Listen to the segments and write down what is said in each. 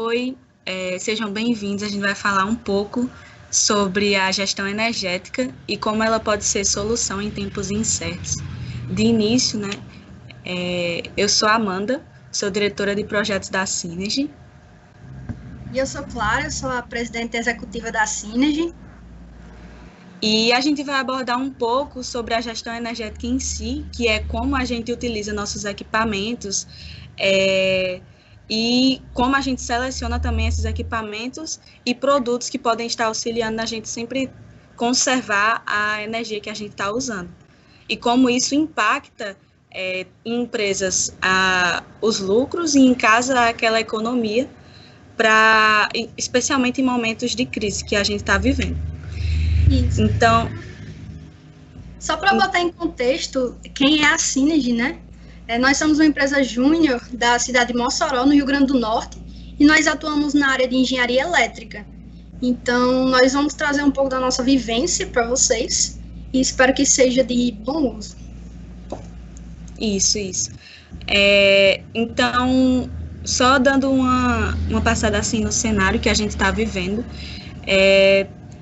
Oi, sejam bem-vindos. A gente vai falar um pouco sobre a gestão energética e como ela pode ser solução em tempos incertos. De início, né, eu sou a Amanda, sou diretora de projetos da Synergy. E eu sou Clara, eu sou a presidente executiva da Synergy. E a gente vai abordar um pouco sobre a gestão energética em si, que é como a gente utiliza nossos equipamentos, e como a gente seleciona também esses equipamentos e produtos que podem estar auxiliando a gente sempre conservar a energia que a gente está usando. E como isso impacta em empresas os lucros e em casa aquela economia, especialmente em momentos de crise que a gente está vivendo. Isso. Então, só para botar em contexto, quem é a Synergy, né? Nós somos uma empresa júnior da cidade de Mossoró, no Rio Grande do Norte, e nós atuamos na área de engenharia elétrica. Então, nós vamos trazer um pouco da nossa vivência para vocês e espero que seja de bom uso. Isso. Então, só dando uma passada assim no cenário que a gente está vivendo,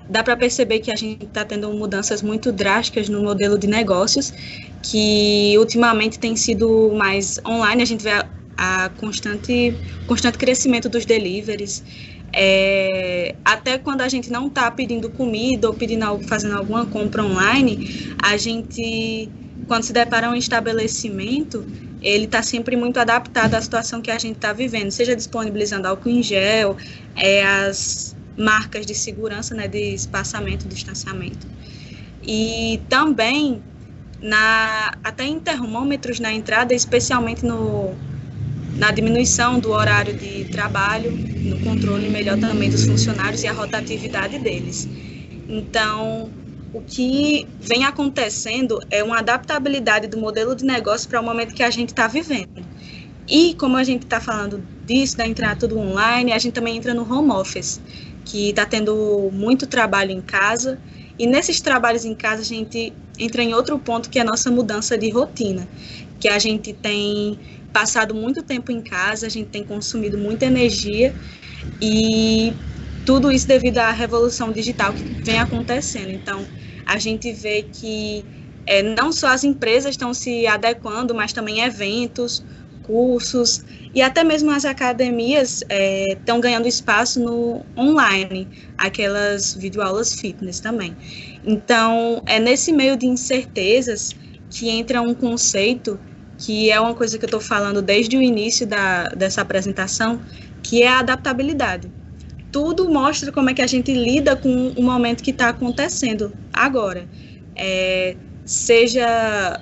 dá para perceber que a gente está tendo mudanças muito drásticas no modelo de negócios, que ultimamente tem sido mais online. A gente vê a constante crescimento dos deliveries, até quando a gente não está pedindo comida ou fazendo alguma compra online, a gente, quando se depara um estabelecimento, ele está sempre muito adaptado à situação que a gente está vivendo, seja disponibilizando álcool em gel, as marcas de segurança, né, de espaçamento, distanciamento. E também até em termômetros na entrada, especialmente na diminuição do horário de trabalho, no controle melhor também dos funcionários e a rotatividade deles. Então, o que vem acontecendo é uma adaptabilidade do modelo de negócio para o momento que a gente está vivendo. E como a gente está falando disso, da entrar tudo online, a gente também entra no home office, que está tendo muito trabalho em casa, e nesses trabalhos em casa a gente entra em outro ponto, que é a nossa mudança de rotina, que a gente tem passado muito tempo em casa, a gente tem consumido muita energia, e tudo isso devido à revolução digital que vem acontecendo. Então, a gente vê que não só as empresas estão se adequando, mas também eventos, cursos e até mesmo as academias estão ganhando espaço no online, aquelas videoaulas fitness também. Então, é nesse meio de incertezas que entra um conceito que é uma coisa que eu estou falando desde o início dessa apresentação, que é a adaptabilidade. Tudo mostra como é que a gente lida com o momento que está acontecendo agora, seja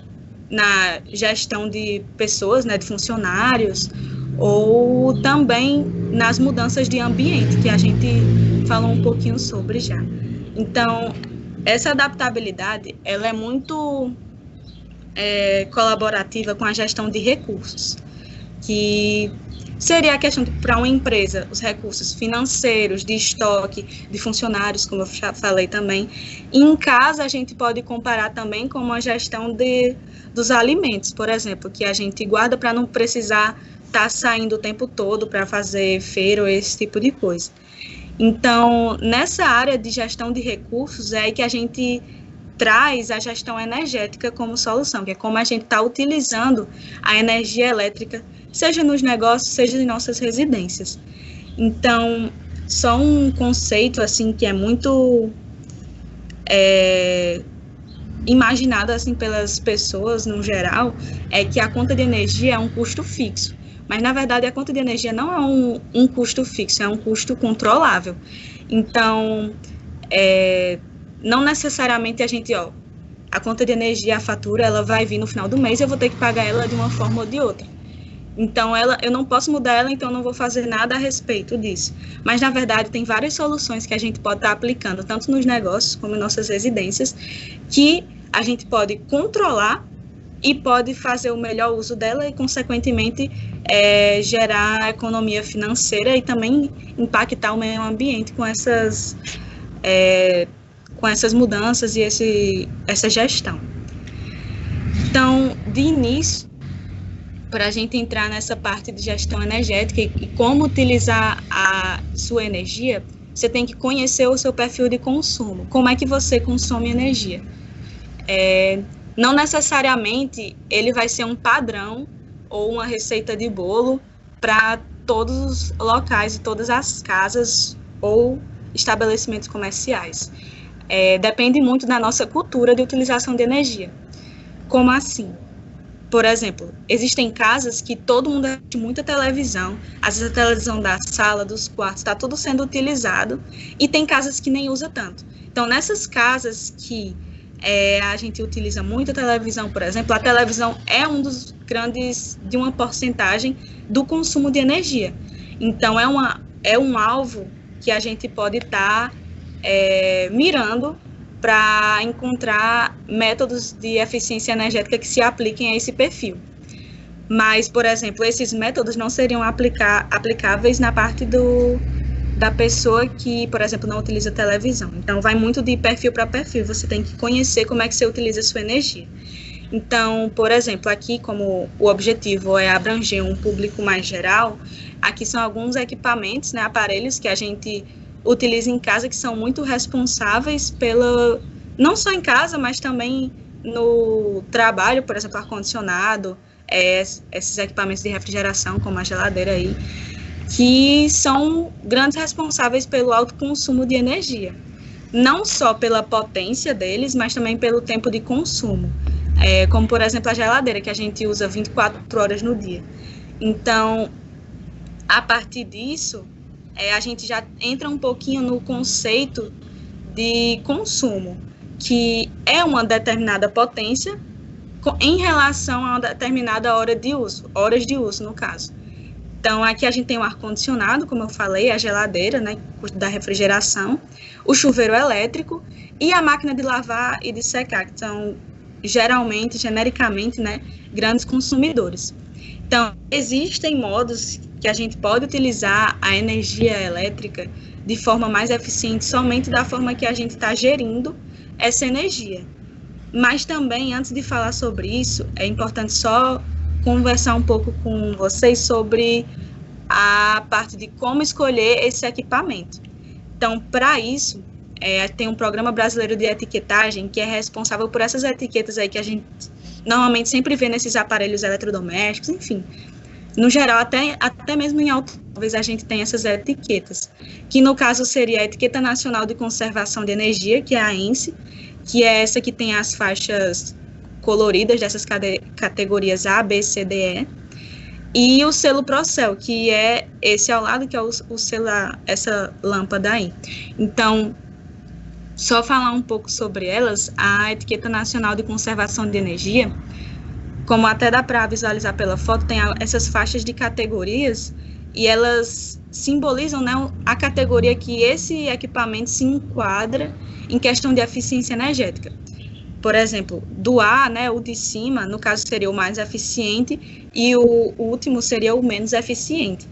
na gestão de pessoas, né, de funcionários, ou também nas mudanças de ambiente, que a gente falou um pouquinho sobre já. Então, essa adaptabilidade, ela é muito colaborativa com a gestão de recursos, que seria a questão para uma empresa, os recursos financeiros, de estoque, de funcionários, como eu já falei também. E em casa, a gente pode comparar também com uma gestão dos alimentos, por exemplo, que a gente guarda para não precisar estar saindo o tempo todo para fazer feira ou esse tipo de coisa. Então, nessa área de gestão de recursos, é aí que a gente traz a gestão energética como solução, que é como a gente está utilizando a energia elétrica, seja nos negócios, seja em nossas residências. Então, só um conceito assim que é muito imaginado assim pelas pessoas no geral, é que a conta de energia é um custo fixo. Mas, na verdade, a conta de energia não é um custo fixo, é um custo controlável. Então, não necessariamente a conta de energia, a fatura, ela vai vir no final do mês e eu vou ter que pagar ela de uma forma ou de outra. Então, eu não posso mudar ela, então não vou fazer nada a respeito disso. Mas, na verdade, tem várias soluções que a gente pode estar aplicando, tanto nos negócios como em nossas residências, que a gente pode controlar e pode fazer o melhor uso dela e, consequentemente, gerar economia financeira e também impactar o meio ambiente com essas mudanças e essa gestão. Então, de início, para a gente entrar nessa parte de gestão energética e como utilizar a sua energia, você tem que conhecer o seu perfil de consumo. Como é que você consome energia? Não necessariamente ele vai ser um padrão ou uma receita de bolo para todos os locais e todas as casas ou estabelecimentos comerciais. Depende muito da nossa cultura de utilização de energia. Como assim? Por exemplo, existem casas que todo mundo assiste muita televisão, às vezes a televisão da sala, dos quartos, está tudo sendo utilizado, e tem casas que nem usa tanto. Então, nessas casas que a gente utiliza muito a televisão, por exemplo, a televisão é um dos grandes, de uma porcentagem do consumo de energia. Então, é um alvo que a gente pode estar mirando para encontrar métodos de eficiência energética que se apliquem a esse perfil. Mas, por exemplo, esses métodos não seriam aplicáveis na parte da pessoa que, por exemplo, não utiliza televisão. Então, vai muito de perfil para perfil. Você tem que conhecer como é que você utiliza a sua energia. Então, por exemplo, aqui, como o objetivo é abranger um público mais geral, aqui são alguns equipamentos, né, aparelhos que a gente utiliza em casa, que são muito responsáveis não só em casa, mas também no trabalho, por exemplo, ar-condicionado, esses equipamentos de refrigeração, como a geladeira aí, que são grandes responsáveis pelo alto consumo de energia. Não só pela potência deles, mas também pelo tempo de consumo. Como, por exemplo, a geladeira, que a gente usa 24 horas no dia. Então, a partir disso, a gente já entra um pouquinho no conceito de consumo, que é uma determinada potência em relação a uma determinada horas de uso, no caso. Então, aqui a gente tem o ar-condicionado, como eu falei, a geladeira, né, da refrigeração, o chuveiro elétrico e a máquina de lavar e de secar, que são genericamente, né, grandes consumidores. Então, existem modos que a gente pode utilizar a energia elétrica de forma mais eficiente somente da forma que a gente está gerindo essa energia. Mas também, antes de falar sobre isso, é importante só conversar um pouco com vocês sobre a parte de como escolher esse equipamento. Então, para isso, tem um programa brasileiro de etiquetagem que é responsável por essas etiquetas aí que a gente normalmente sempre vê nesses aparelhos eletrodomésticos, enfim. No geral, até mesmo em automóveis a gente tem essas etiquetas, que no caso seria a Etiqueta Nacional de Conservação de Energia, que é a ENSE, que é essa que tem as faixas coloridas dessas categorias A, B, C, D, E, e o selo Procel, que é esse ao lado, que é o selo, essa lâmpada aí. Então, só falar um pouco sobre elas, a Etiqueta Nacional de Conservação de Energia, como até dá para visualizar pela foto, tem essas faixas de categorias e elas simbolizam, né, a categoria que esse equipamento se enquadra em questão de eficiência energética. Por exemplo, do A, né, o de cima, no caso seria o mais eficiente e o último seria o menos eficiente.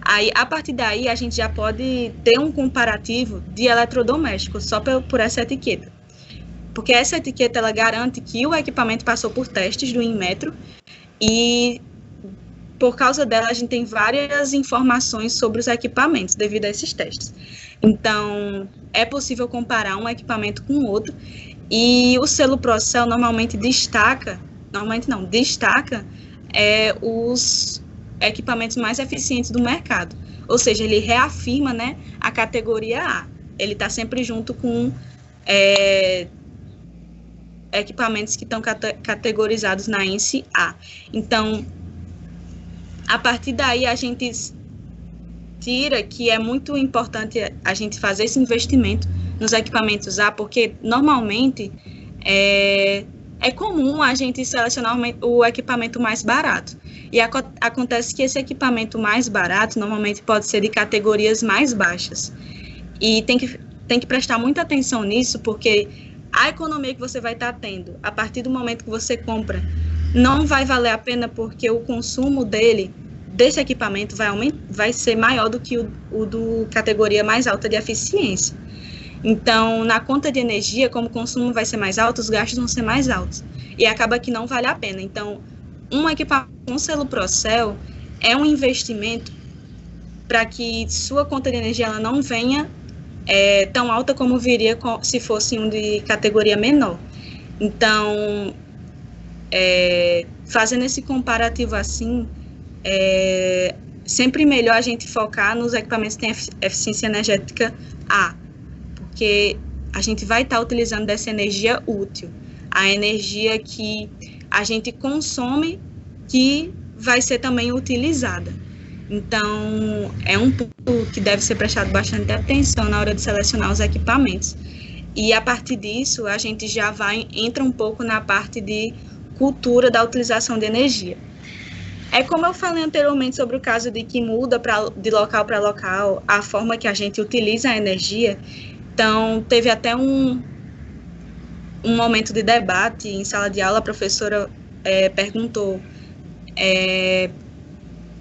Aí, a partir daí, a gente já pode ter um comparativo de eletrodomésticos só por essa etiqueta. Porque essa etiqueta, ela garante que o equipamento passou por testes do Inmetro e, por causa dela, a gente tem várias informações sobre os equipamentos devido a esses testes. Então, é possível comparar um equipamento com outro e o selo Procel destaca os equipamentos mais eficientes do mercado. Ou seja, ele reafirma, né, a categoria A. Ele está sempre junto com equipamentos que estão categorizados na ENSE A. Então, a partir daí, a gente tira que é muito importante a gente fazer esse investimento nos equipamentos A, porque, normalmente, é comum a gente selecionar o equipamento mais barato. E acontece que esse equipamento mais barato, normalmente, pode ser de categorias mais baixas. E tem que prestar muita atenção nisso, porque a economia que você vai estar tendo a partir do momento que você compra não vai valer a pena, porque o consumo desse equipamento vai ser maior do que o do categoria mais alta de eficiência. Então, na conta de energia, como o consumo vai ser mais alto, os gastos vão ser mais altos. E acaba que não vale a pena. Então, um equipamento com selo Procel é um investimento para que sua conta de energia ela não venha tão alta como viria se fosse um de categoria menor. Então, fazendo esse comparativo assim, sempre melhor a gente focar nos equipamentos que têm eficiência energética A, porque a gente vai estar utilizando dessa energia útil, a energia que a gente consome, que vai ser também utilizada. Então, é um ponto que deve ser prestado bastante atenção na hora de selecionar os equipamentos. E, a partir disso, a gente já entra um pouco na parte de cultura da utilização de energia. Como eu falei anteriormente sobre o caso de que muda de local para local a forma que a gente utiliza a energia. Então, teve até um momento de debate em sala de aula, a professora perguntou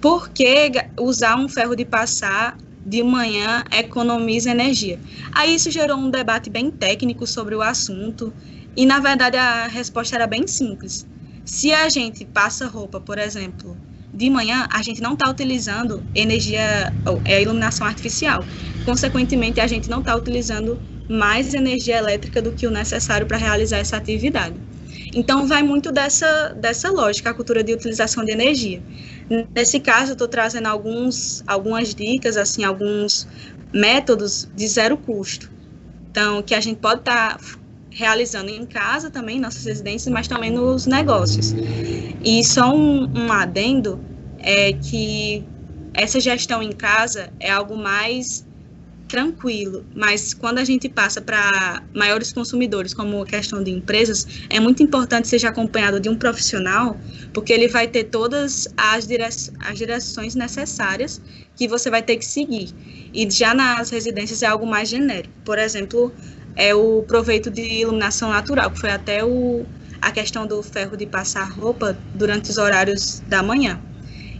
por que usar um ferro de passar de manhã economiza energia. Aí isso gerou um debate bem técnico sobre o assunto e, na verdade, a resposta era bem simples. Se a gente passa roupa, por exemplo, de manhã, a gente não está utilizando iluminação artificial. Consequentemente, a gente não está utilizando mais energia elétrica do que o necessário para realizar essa atividade. Então, vai muito dessa lógica, a cultura de utilização de energia. Nesse caso, eu estou trazendo algumas dicas, assim, alguns métodos de zero custo. Então, que a gente pode estar realizando em casa também, em nossas residências, mas também nos negócios. E só um adendo é que essa gestão em casa é algo mais tranquilo, mas quando a gente passa para maiores consumidores, como a questão de empresas, é muito importante que seja acompanhado de um profissional, porque ele vai ter todas as direções necessárias que você vai ter que seguir. E já nas residências é algo mais genérico. Por exemplo, o proveito de iluminação natural, que foi até a questão do ferro de passar roupa durante os horários da manhã.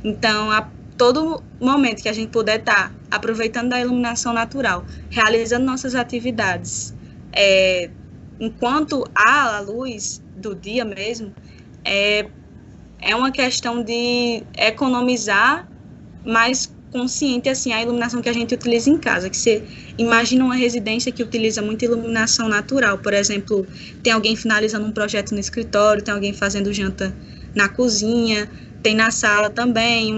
Então, a todo momento que a gente puder estar aproveitando da iluminação natural, realizando nossas atividades, enquanto há a luz do dia mesmo, é uma questão de economizar, mais consciente assim a iluminação que a gente utiliza em casa, que você imagina uma residência que utiliza muita iluminação natural, por exemplo, tem alguém finalizando um projeto no escritório, tem alguém fazendo janta na cozinha, tem na sala também,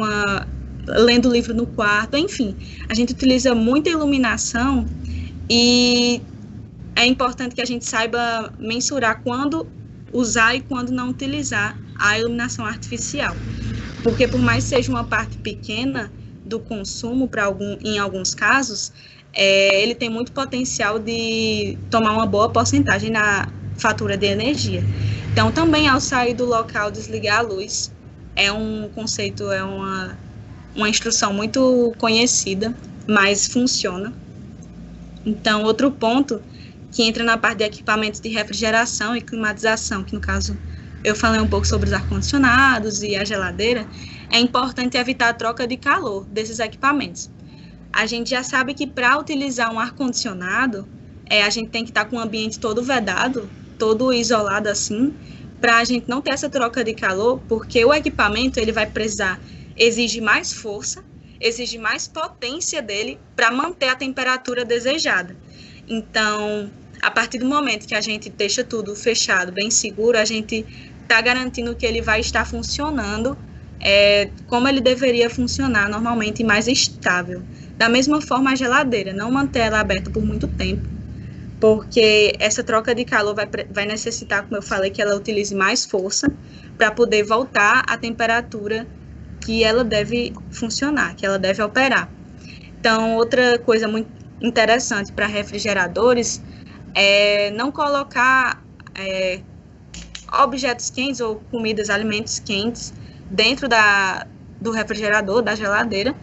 lendo livro no quarto, enfim, a gente utiliza muita iluminação e é importante que a gente saiba mensurar quando usar e quando não utilizar a iluminação artificial, porque por mais que seja uma parte pequena do consumo em alguns casos, ele tem muito potencial de tomar uma boa porcentagem na fatura de energia. Então, também ao sair do local, desligar a luz, é um conceito, uma instrução muito conhecida, mas funciona. Então, outro ponto que entra na parte de equipamentos de refrigeração e climatização, que no caso eu falei um pouco sobre os ar-condicionados e a geladeira, é importante evitar a troca de calor desses equipamentos. A gente já sabe que para utilizar um ar-condicionado, a gente tem que estar com o ambiente todo vedado, todo isolado assim, para a gente não ter essa troca de calor, porque o equipamento ele vai precisar, exige mais força, exige mais potência dele para manter a temperatura desejada. Então, a partir do momento que a gente deixa tudo fechado, bem seguro, a gente está garantindo que ele vai estar funcionando como ele deveria funcionar normalmente e mais estável. Da mesma forma, a geladeira, não manter ela aberta por muito tempo, porque essa troca de calor vai necessitar, como eu falei, que ela utilize mais força para poder voltar à temperatura que ela deve funcionar, que ela deve operar. Então, outra coisa muito interessante para refrigeradores é não colocar objetos quentes ou comidas, alimentos quentes dentro do refrigerador, da geladeira,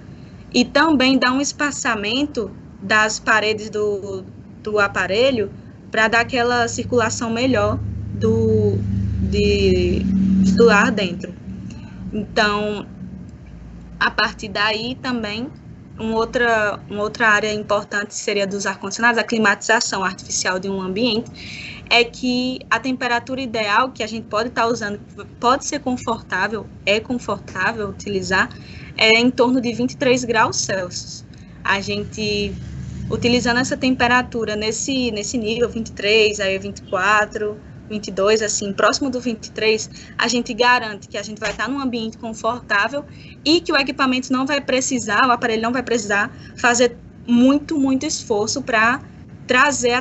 e também dar um espaçamento das paredes do aparelho para dar aquela circulação melhor do ar dentro. Então, a partir daí também, uma outra área importante seria dos ar-condicionados, a climatização artificial de um ambiente. é que a temperatura ideal que a gente pode estar usando, pode ser confortável, é confortável utilizar, é em torno de 23 graus Celsius. A gente, utilizando essa temperatura nesse nível, 23, aí 24, 22, assim, próximo do 23, a gente garante que a gente vai estar num ambiente confortável e que o equipamento não vai precisar, o aparelho não vai precisar fazer muito esforço para trazer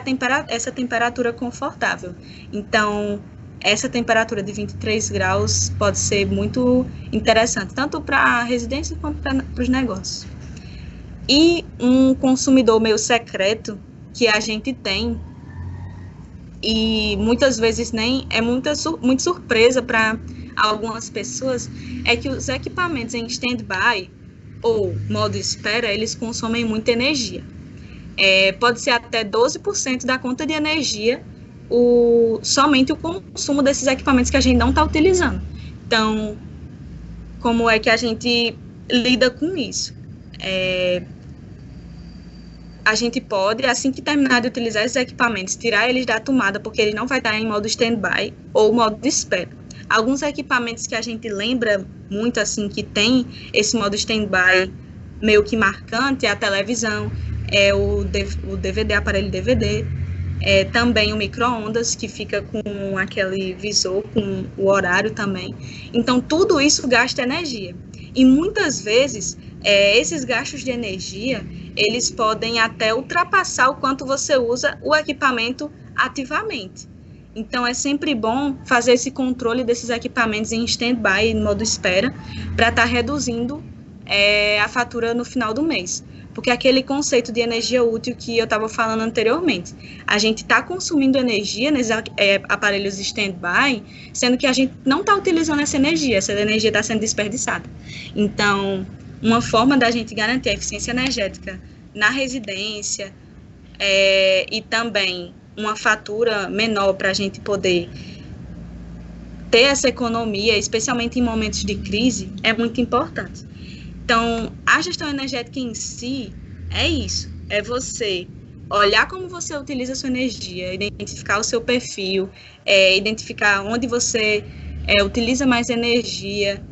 essa temperatura confortável. Então, essa temperatura de 23 graus pode ser muito interessante, tanto para a residência quanto para os negócios. E um consumidor meio secreto que a gente tem, e muitas vezes nem é muito surpresa para algumas pessoas, é que os equipamentos em stand-by ou modo espera, eles consomem muita energia. Pode ser até 12% da conta de energia somente o consumo desses equipamentos que a gente não está utilizando. Então, como é que a gente lida com isso? A gente pode, assim que terminar de utilizar esses equipamentos, tirar eles da tomada, porque ele não vai estar em modo stand-by ou modo de espera. Alguns equipamentos que a gente lembra muito, assim, que tem esse modo stand-by meio que marcante, é a televisão, o DVD, aparelho DVD, também o micro-ondas, que fica com aquele visor, com o horário também. Então, tudo isso gasta energia. E muitas vezes, esses gastos de energia, eles podem até ultrapassar o quanto você usa o equipamento ativamente. Então, é sempre bom fazer esse controle desses equipamentos em stand-by, em modo espera, para estar reduzindo a fatura no final do mês. Porque aquele conceito de energia útil que eu estava falando anteriormente, a gente está consumindo energia nesses aparelhos stand-by, sendo que a gente não está utilizando essa energia está sendo desperdiçada. Então, uma forma da gente garantir a eficiência energética na residência e também uma fatura menor para a gente poder ter essa economia, especialmente em momentos de crise, é muito importante. Então, a gestão energética em si é isso, é você olhar como você utiliza a sua energia, identificar o seu perfil, identificar onde você utiliza mais energia,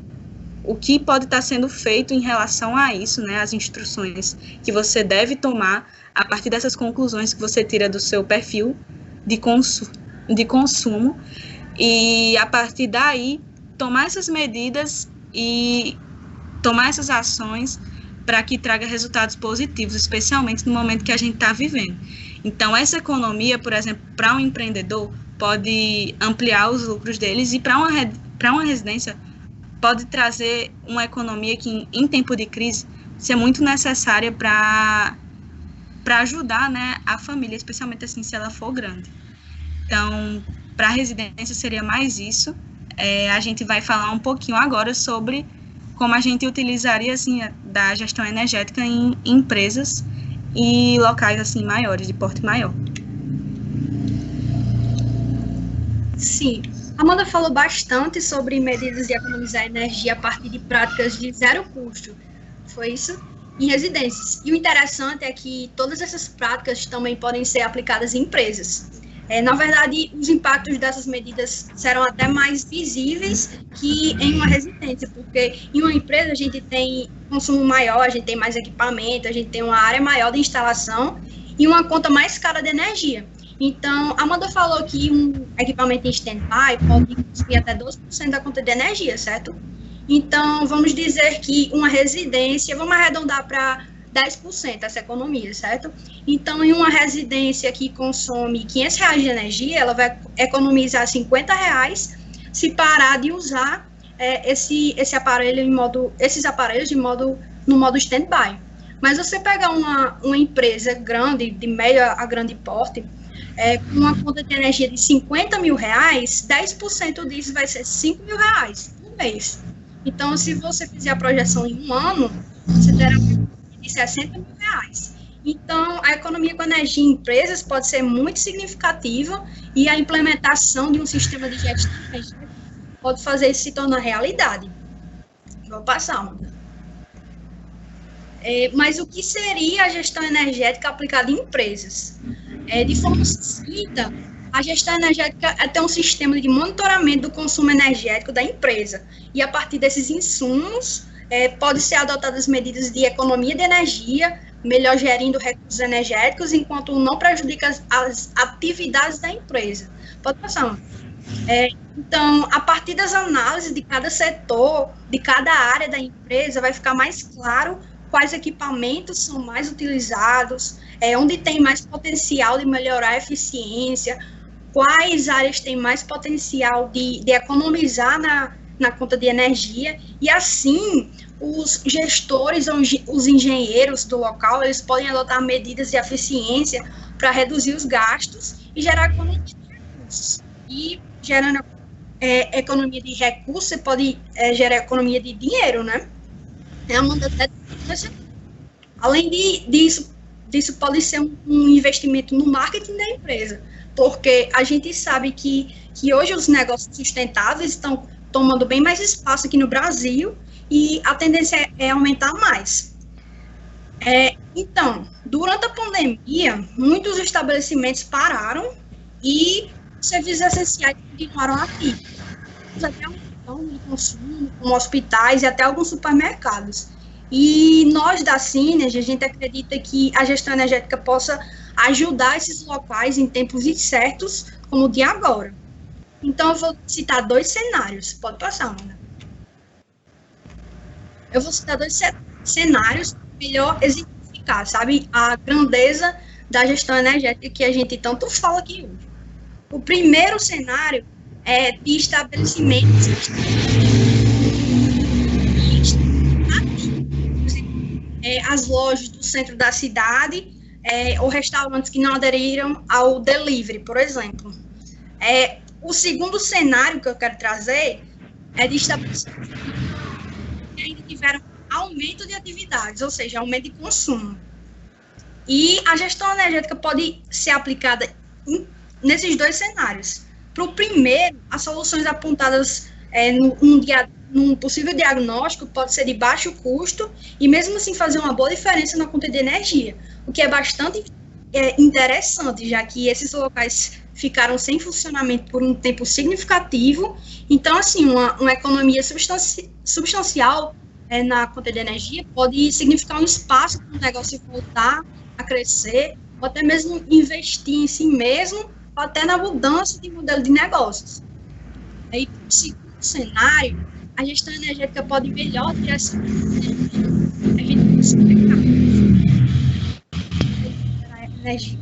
o que pode estar sendo feito em relação a isso, né, as instruções que você deve tomar a partir dessas conclusões que você tira do seu perfil de consumo, e a partir daí tomar essas medidas e tomar essas ações para que traga resultados positivos, especialmente no momento que a gente está vivendo. Então, essa economia, por exemplo, para um empreendedor, pode ampliar os lucros deles, e para uma residência pode trazer uma economia que, em tempo de crise, é muito necessária para ajudar, né, a família, especialmente assim, se ela for grande. Então, para a residência seria mais isso. A gente vai falar um pouquinho agora sobre como a gente utilizaria, assim, da gestão energética em empresas e locais, assim, maiores, de porte maior. Sim. A Amanda falou bastante sobre medidas de economizar energia a partir de práticas de zero custo. Foi isso? Em residências. E o interessante é que todas essas práticas também podem ser aplicadas em empresas. Na verdade, os impactos dessas medidas serão até mais visíveis que em uma residência, porque em uma empresa a gente tem consumo maior, a gente tem mais equipamento, a gente tem uma área maior de instalação e uma conta mais cara de energia. Então, a Amanda falou que um equipamento em stand-by pode consumir até 12% da conta de energia, certo? Então, vamos dizer que uma residência, vamos arredondar para 10% essa economia, certo? Então, em uma residência que consome R$500 de energia, ela vai economizar R$50 se parar de usar esses aparelhos no modo stand-by. Mas você pegar uma empresa grande, de médio a grande porte, com uma conta de energia de R$50 mil, 10% disso vai ser R$5.000 por mês. Então, se você fizer a projeção em um ano, você terá de R$60 mil. Então, a economia com energia em empresas pode ser muito significativa e a implementação de um sistema de gestão energética pode fazer isso se tornar realidade. Vou passar, Amanda. Mas o que seria a gestão energética aplicada em empresas? De forma sucinta, A gestão energética é ter um sistema de monitoramento do consumo energético da empresa. E a partir desses insumos, pode ser adotadas medidas de economia de energia, melhor gerindo recursos energéticos, enquanto não prejudica as atividades da empresa. Pode passar. Então, a partir das análises de cada setor, de cada área da empresa, vai ficar mais claro quais equipamentos são mais utilizados, onde tem mais potencial de melhorar a eficiência, quais áreas têm mais potencial de economizar na conta de energia, e assim os gestores, os engenheiros do local, eles podem adotar medidas de eficiência para reduzir os gastos e gerar economia de recursos. E gerando economia de recursos, você pode gerar economia de dinheiro, né? Além disso pode ser um investimento no marketing da empresa, porque a gente sabe que hoje os negócios sustentáveis estão tomando bem mais espaço aqui no Brasil e a tendência é aumentar mais. Então, durante a pandemia, muitos estabelecimentos pararam e serviços essenciais continuaram ativos. Até um plano de consumo, como hospitais e até alguns supermercados. E nós da Synergy, a gente acredita que a gestão energética possa ajudar esses locais em tempos incertos, como o de agora. Então, eu vou citar 2 cenários. Pode passar, Ana. Eu vou citar 2 cenários para melhor exemplificar, sabe, a grandeza da gestão energética que a gente tanto fala aqui hoje. O primeiro cenário é de estabelecimentos as lojas do centro da cidade, ou restaurantes que não aderiram ao delivery, por exemplo. O segundo cenário que eu quero trazer é de estabelecimentos que ainda tiveram aumento de atividades, ou seja, aumento de consumo. E a gestão energética pode ser aplicada nesses 2 cenários. Para o primeiro, as soluções apontadas num possível diagnóstico pode ser de baixo custo e mesmo assim fazer uma boa diferença na conta de energia, o que é bastante interessante, já que esses locais ficaram sem funcionamento por um tempo significativo. Então, assim, uma economia substancial na conta de energia pode significar um espaço para o negócio voltar a crescer, ou até mesmo investir em si mesmo, ou até na mudança de modelo de negócios. Aí, no segundo cenário, a gestão energética pode melhor direcionar a energia,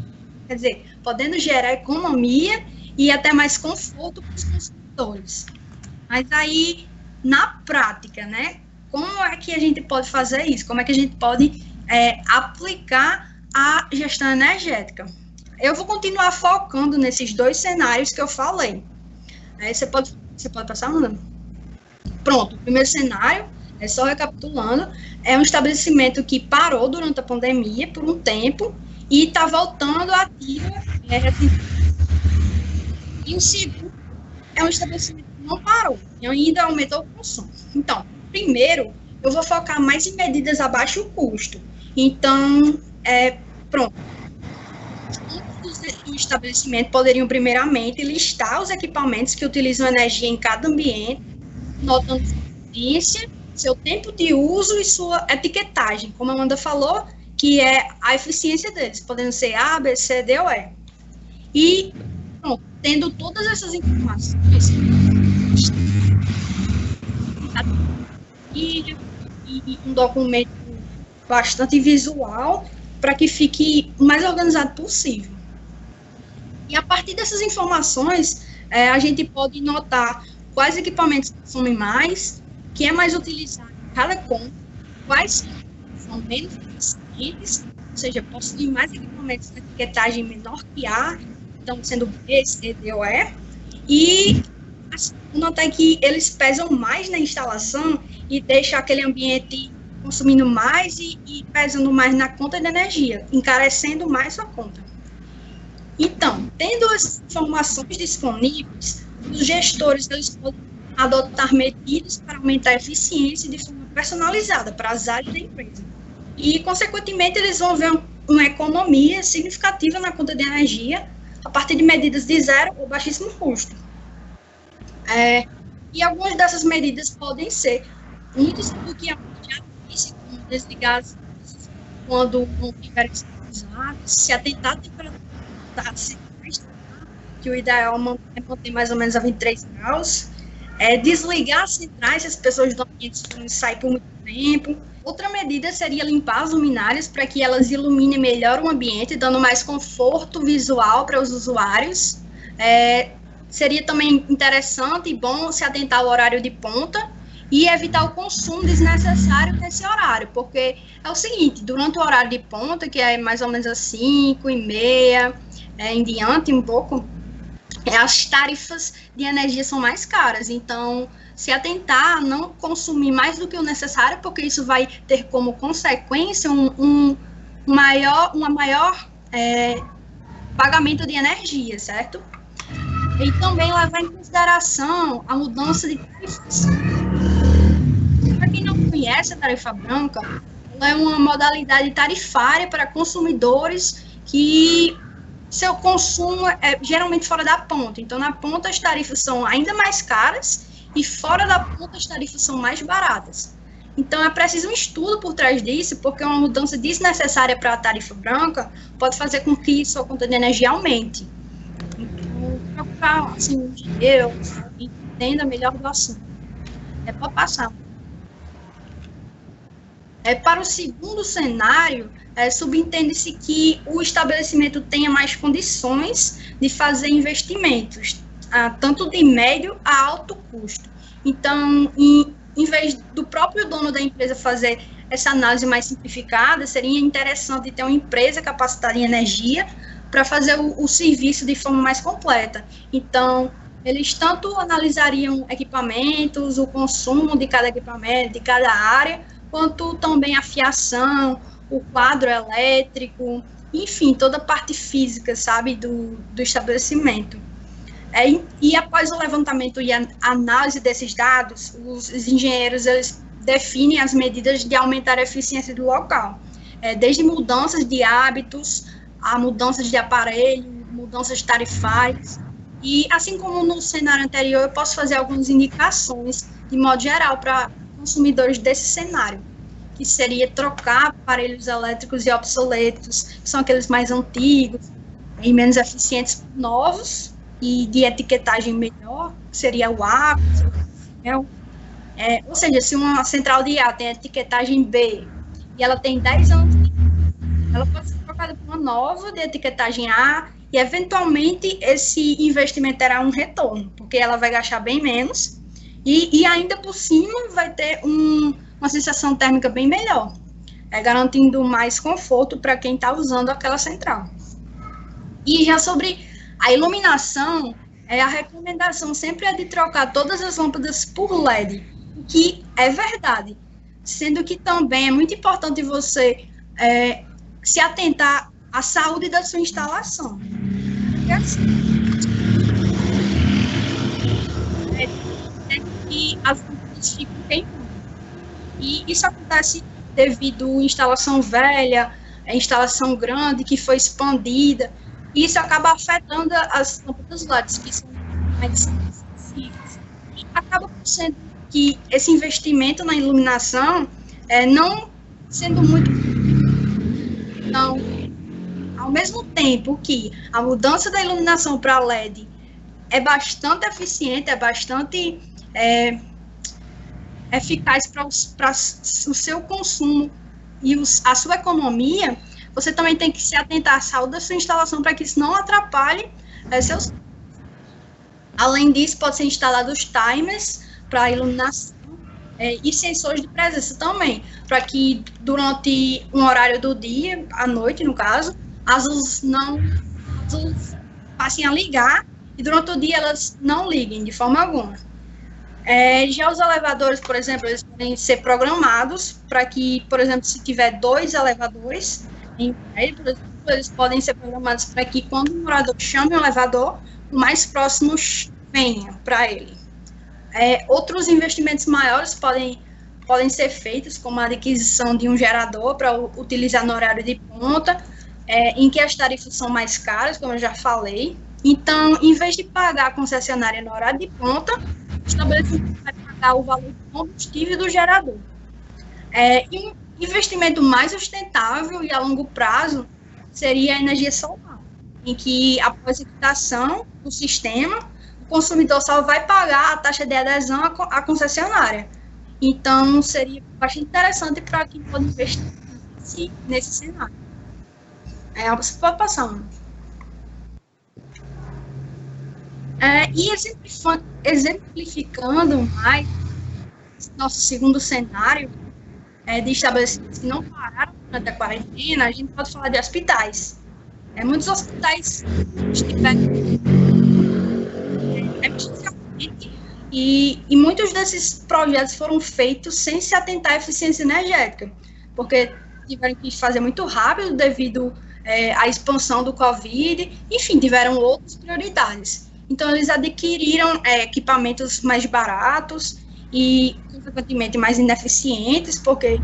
quer dizer, podendo gerar economia e até mais conforto para os consumidores. Mas aí, na prática, né, como é que a gente pode fazer isso? Como é que a gente pode aplicar a gestão energética? Eu vou continuar focando nesses 2 cenários que eu falei. Aí você pode passar, Ana? Pronto, o primeiro cenário, só recapitulando, é um estabelecimento que parou durante a pandemia por um tempo e está voltando ativa. E o segundo é um estabelecimento que não parou e ainda aumentou o consumo. Então, primeiro, eu vou focar mais em medidas a baixo custo. Então, pronto. O estabelecimento poderiam, primeiramente, listar os equipamentos que utilizam energia em cada ambiente, notando sua potência, seu tempo de uso e sua etiquetagem, como a Amanda falou, que é a eficiência deles, podendo ser A, B, C, D ou E. E, pronto, tendo todas essas informações, e um documento bastante visual, para que fique o mais organizado possível. E a partir dessas informações, a gente pode notar quais equipamentos consomem mais, que é mais utilizado em cada conta, quais são menos eficientes, ou seja, possuem mais equipamentos de etiquetagem menor que A, então sendo B, C, D ou E, e notar que eles pesam mais na instalação e deixam aquele ambiente consumindo mais e pesando mais na conta de energia, encarecendo mais sua conta. Então, tendo as informações disponíveis, os gestores eles podem adotar medidas para aumentar a eficiência de forma personalizada para as áreas da empresa. E, consequentemente, eles vão ver uma economia significativa na conta de energia a partir de medidas de zero ou baixíssimo custo. E algumas dessas medidas podem ser muitas do que a gente já disse, como desligar as luzes quando não tiverem sido usadas, se atentar à temperatura das centrais, que o ideal é manter mais ou menos a 23 graus, desligar as centrais se as pessoas do ambiente saem por muito tempo. Outra medida seria limpar as luminárias para que elas iluminem melhor o ambiente, dando mais conforto visual para os usuários. Seria também interessante e bom se atentar ao horário de ponta e evitar o consumo desnecessário nesse horário, porque é o seguinte, durante o horário de ponta, que é mais ou menos às 5h30, em diante um pouco, as tarifas de energia são mais caras, então se atentar a não consumir mais do que o necessário, porque isso vai ter como consequência um maior pagamento de energia, certo? E também levar em consideração a mudança de tarifas. Para quem não conhece a tarifa branca, ela é uma modalidade tarifária para consumidores que seu consumo é geralmente fora da ponta. Então, na ponta as tarifas são ainda mais caras e fora da ponta as tarifas são mais baratas. Então, é preciso um estudo por trás disso, porque uma mudança desnecessária para a tarifa branca pode fazer com que sua conta de energia aumente. Então, procurar assim, um engenheiro que entenda melhor do assunto. Pode passar. Para o segundo cenário, subentende-se que o estabelecimento tenha mais condições de fazer investimentos, tanto de médio a alto custo. Então, em vez do próprio dono da empresa fazer essa análise mais simplificada, seria interessante ter uma empresa capacitada em energia para fazer o serviço de forma mais completa. Então, eles tanto analisariam equipamentos, o consumo de cada equipamento, de cada área, quanto também a fiação, o quadro elétrico, enfim, toda a parte física, sabe, do estabelecimento. E após o levantamento e a análise desses dados, os engenheiros eles definem as medidas de aumentar a eficiência do local, desde mudanças de hábitos, a mudanças de aparelho, mudanças tarifárias, e assim como no cenário anterior, eu posso fazer algumas indicações, de modo geral, para consumidores desse cenário, que seria trocar aparelhos elétricos e obsoletos, que são aqueles mais antigos e menos eficientes, por novos e de etiquetagem melhor, que seria o A, ou seja, se uma central de A tem etiquetagem B e ela tem 10 anos, ela pode ser trocada por uma nova de etiquetagem A e, eventualmente, esse investimento terá um retorno, porque ela vai gastar bem menos e ainda por cima vai ter uma sensação térmica bem melhor, garantindo mais conforto para quem está usando aquela central. E já sobre a iluminação, a recomendação sempre é de trocar todas as lâmpadas por LED, o que é verdade, sendo que também é muito importante você se atentar à saúde da sua instalação. Porque assim, que as lâmpadas ficam queimando. E isso acontece devido à instalação velha, a instalação grande que foi expandida, e isso acaba afetando as lâmpadas LED, que são mais sensíveis. E acaba sendo que esse investimento na iluminação não sendo muito... Então, ao mesmo tempo que a mudança da iluminação para LED é bastante eficiente, é bastante eficaz para o seu consumo e a sua economia, você também tem que se atentar à saúde da sua instalação para que isso não atrapalhe seus... Além disso, pode ser instalado os timers para iluminação e sensores de presença também, para que durante um horário do dia, à noite no caso, as luzes passem a ligar e durante o dia elas não liguem de forma alguma. Já os elevadores, por exemplo, eles podem ser programados para que, por exemplo, se tiver 2 elevadores em prédio, por exemplo, eles podem ser programados para que quando o morador chame o elevador, o mais próximo venha para ele. Outros investimentos maiores podem ser feitos, como a adquisição de um gerador para utilizar no horário de ponta, em que as tarifas são mais caras, como eu já falei. Então, em vez de pagar a concessionária no horário de ponta, o estabelecimento vai pagar o valor do combustível do gerador. E um investimento mais sustentável e a longo prazo seria a energia solar, em que, após a quitação do sistema, o consumidor só vai pagar a taxa de adesão à concessionária. Então, seria bastante interessante para quem pode investir nesse cenário. Você pode passar, mano. E exemplificando mais nosso segundo cenário de estabelecimentos que não pararam durante a quarentena, a gente pode falar de hospitais. Muitos hospitais estiveram e muitos desses projetos foram feitos sem se atentar à eficiência energética, porque tiveram que fazer muito rápido devido à expansão do Covid, enfim, tiveram outras prioridades. Então, eles adquiriram equipamentos mais baratos e, consequentemente, mais ineficientes, porque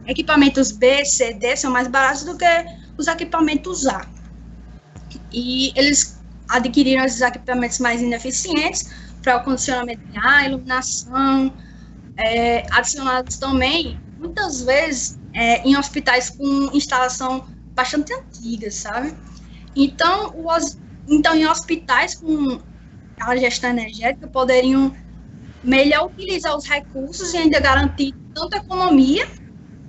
equipamentos B, C, D são mais baratos do que os equipamentos A. E eles adquiriram esses equipamentos mais ineficientes para o condicionamento de ar, iluminação, adicionados também, muitas vezes, em hospitais com instalação bastante antiga, sabe? Então, em hospitais com a gestão energética, poderiam melhor utilizar os recursos e ainda garantir tanto economia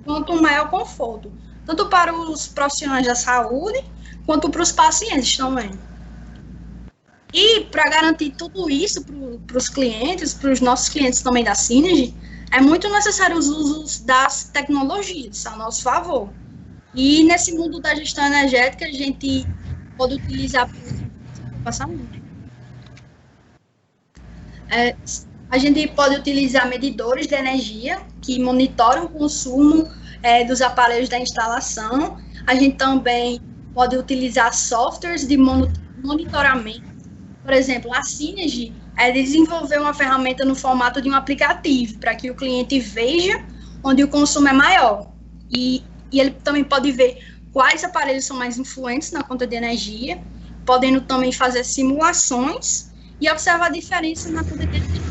quanto um maior conforto, tanto para os profissionais da saúde quanto para os pacientes também. E para garantir tudo isso para os clientes, para os nossos clientes também da Synergy, é muito necessário os usos das tecnologias a nosso favor. E nesse mundo da gestão energética, a gente pode utilizar, a gente pode utilizar medidores de energia que monitoram o consumo dos aparelhos da instalação. A gente também pode utilizar softwares de monitoramento. Por exemplo, a Synergy desenvolveu uma ferramenta no formato de um aplicativo para que o cliente veja onde o consumo é maior. E ele também pode ver quais aparelhos são mais influentes na conta de energia, podendo também fazer simulações e observar a diferença na conta de energia.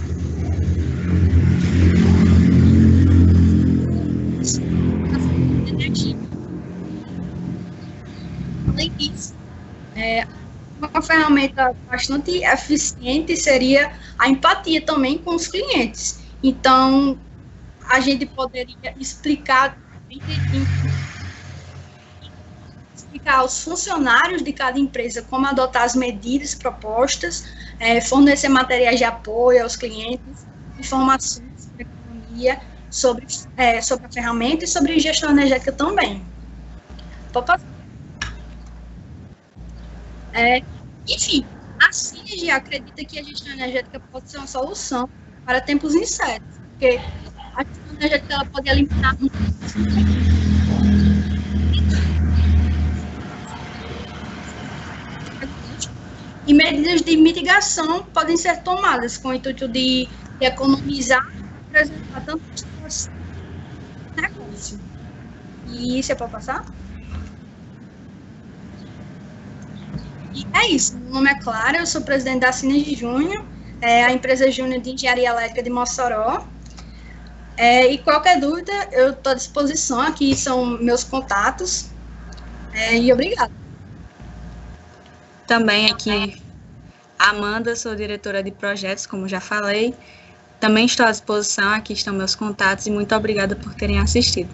Além disso, uma ferramenta bastante eficiente seria a empatia também com os clientes. Então, a gente poderia explicar aos funcionários de cada empresa como adotar as medidas propostas, fornecer materiais de apoio aos clientes, informações sobre a economia, sobre a ferramenta e sobre gestão energética também. Enfim, a Synergy acredita que a gestão energética pode ser uma solução para tempos incertos, porque a gestão energética ela pode eliminar e medidas de mitigação podem ser tomadas com o intuito de economizar e preservar tanto o negócio. E você pode passar? E é isso. Meu nome é Clara, eu sou presidente da Synergy Júnior, a empresa júnior de engenharia elétrica de Mossoró. E qualquer dúvida, eu estou à disposição. Aqui são meus contatos. E obrigada. Também aqui, Amanda, sou diretora de projetos, como já falei. Também estou à disposição, aqui estão meus contatos e muito obrigada por terem assistido.